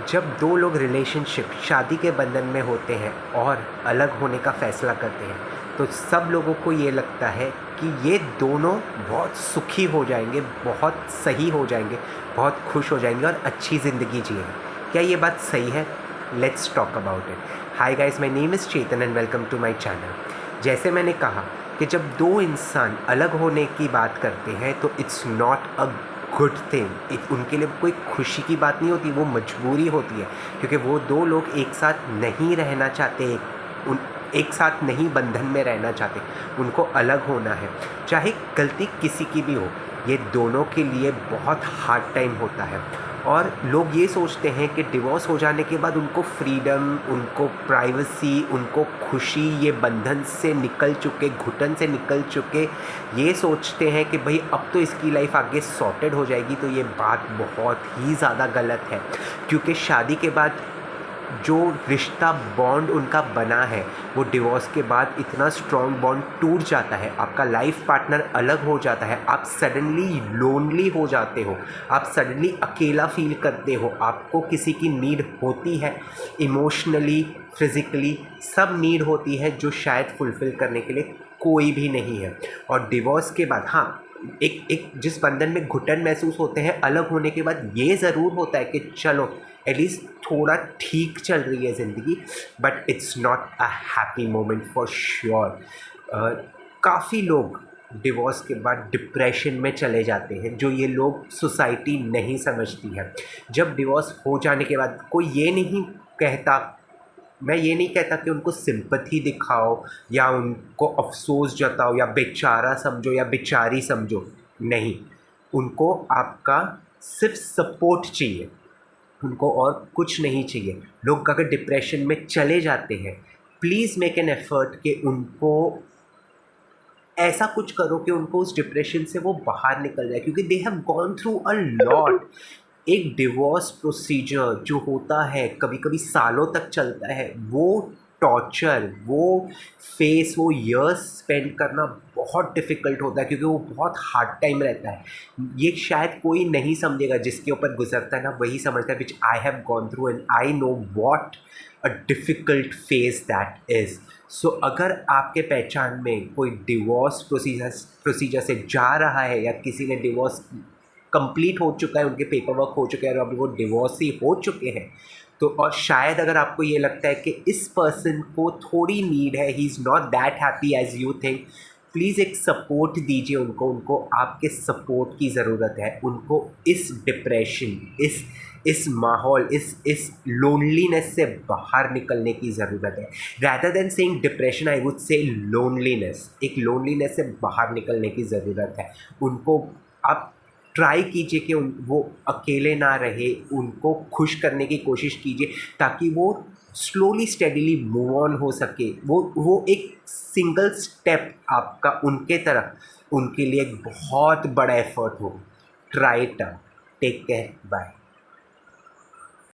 जब दो लोग रिलेशनशिप शादी के बंधन में होते हैं और अलग होने का फ़ैसला करते हैं तो सब लोगों को ये लगता है कि ये दोनों बहुत सुखी हो जाएंगे, बहुत सही हो जाएंगे, बहुत खुश हो जाएंगे और अच्छी ज़िंदगी जिएंगे। क्या ये बात सही है? Let's talk about it. Hi guys, my name is Chetan and welcome to my channel. जैसे मैंने कहा कि जब दो इंसान अलग होने की बात करते हैं तो it's not a good thing. उनके लिए कोई खुशी की बात नहीं होती, वो मजबूरी होती है, क्योंकि वो दो लोग एक साथ नहीं रहना चाहते, एक साथ नहीं बंधन में रहना चाहते, उनको अलग होना है। चाहे गलती किसी की भी हो, ये दोनों के लिए बहुत हार्ड टाइम होता है। और लोग ये सोचते हैं कि डिवोर्स हो जाने के बाद उनको फ्रीडम, उनको प्राइवेसी, उनको खुशी, ये बंधन से निकल चुके, घुटन से निकल चुके, ये सोचते हैं कि भाई अब तो इसकी लाइफ आगे सॉर्टेड हो जाएगी। तो ये बात बहुत ही ज़्यादा गलत है, क्योंकि शादी के बाद जो रिश्ता बॉन्ड उनका बना है वो डिवोर्स के बाद इतना स्ट्रॉन्ग बॉन्ड टूट जाता है। आपका लाइफ पार्टनर अलग हो जाता है, आप सडनली लोनली हो जाते हो, आप सडनली अकेला फील करते हो, आपको किसी की नीड होती है, इमोशनली, फिज़िकली सब नीड होती है, जो शायद फुलफ़िल करने के लिए कोई भी नहीं है। और डिवोर्स के बाद हाँ, एक जिस बंधन में घुटन महसूस होते हैं, अलग होने के बाद ये ज़रूर होता है कि चलो एटलीस्ट थोड़ा ठीक चल रही है ज़िंदगी, but it's not a happy moment for sure. काफ़ी लोग डिवोर्स के बाद डिप्रेशन में चले जाते हैं, जो ये लोग सोसाइटी नहीं समझती है। जब डिवोर्स हो जाने के बाद कोई ये नहीं कहता, मैं ये नहीं कहता कि उनको सिंपैथी दिखाओ या उनको अफसोस जताओ या बेचारा समझो या बेचारी समझो, नहीं, उनको आपका सिर्फ सपोर्ट चाहिए, उनको और कुछ नहीं चाहिए। लोग अगर डिप्रेशन में चले जाते हैं, प्लीज़ मेक एन एफर्ट कि उनको ऐसा कुछ करो कि उनको उस डिप्रेशन से वो बाहर निकल जाए, क्योंकि they have gone through a lot. एक डिवोर्स प्रोसीजर जो होता है कभी कभी सालों तक चलता है, वो टॉर्चर, वो फेस, वो ईयर्स स्पेंड करना बहुत डिफ़िकल्ट होता है, क्योंकि वो बहुत हार्ड टाइम रहता है। ये शायद कोई नहीं समझेगा, जिसके ऊपर गुजरता है ना वही समझता है, which I have gone through and I know what a difficult phase that is. सो अगर आपके पहचान में कोई डिवोर्स प्रोसीजर से जा रहा है, या किसी ने डिवोर्स कंप्लीट हो चुका है, उनके पेपर वर्क हो चुके हैं और अभी वो डिवोर्स ही हो चुके हैं, तो और शायद अगर आपको ये लगता है कि इस पर्सन को थोड़ी नीड है, he is not that happy as you think, please एक सपोर्ट दीजिए उनको आपके सपोर्ट की ज़रूरत है। उनको इस डिप्रेशन, इस माहौल, इस लोनलीनेस से बाहर निकलने की ज़रूरत है। Rather than saying depression, I would say loneliness, एक लोनलीनेस से बाहर निकलने की ज़रूरत है। उनको आप ट्राई कीजिए कि वो अकेले ना रहे, उनको खुश करने की कोशिश कीजिए, ताकि वो स्लोली स्टेडीली मूव ऑन हो सके। वो एक सिंगल स्टेप आपका उनके तरफ, उनके लिए एक बहुत बड़ा एफर्ट हो। Try it out. Take care, bye.